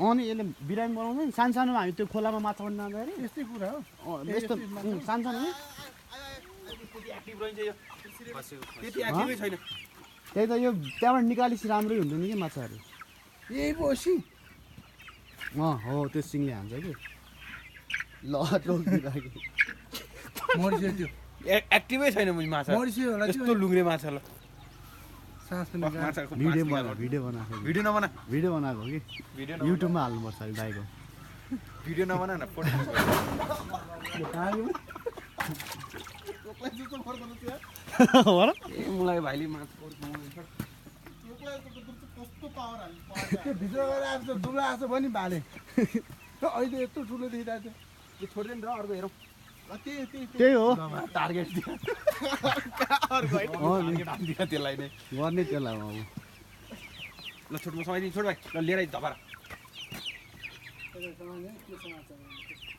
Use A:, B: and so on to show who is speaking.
A: अनि यसले बिरामी बनाउँछ नि सानो सानोमा हामी त्यो खोलामा माछा पनि जाँदाखेरि
B: यस्तै कुरा हो
A: यस्तो सानो सानो
C: त्यति एक्टिभै छैन
A: त्यही त यो त्यहाँबाट निकालेपछि राम्रै हुँदैन कि माछाहरू
B: यही बोसी
A: हो त्यो सिङले हान्छ कि ल टोकिरहेको
B: मर्सियो त्यो
C: एक्टिभै छैन माछा
B: मर्सियो होला त्यो
C: यस्तो लुग्रे माछा ल
B: सास पनि
C: माछाको
A: भिडियो बनाएको
C: भिडियो नबना
A: भिडियो बनाएको कि
C: भिडियो
A: युट्युबमा हाल्नुपर्छ अहिले दाइको
C: भिडियो नबना न फोटो
A: हो र
C: मलाई भाइले माछा
B: त्यो भित्र गएर आएको छ दुब्ला आएको छ भने भाले अहिले यत्रो ठुलो देखिरहेको छ
C: यो छोड्दैन र अर्को हेरौँ
A: त्यही हो
C: टार्गेट त्यसलाई नै
A: गर्ने त्यसलाई अब
C: ल छोटो समाइदिनु छोड भाइ ल लिएर धपारा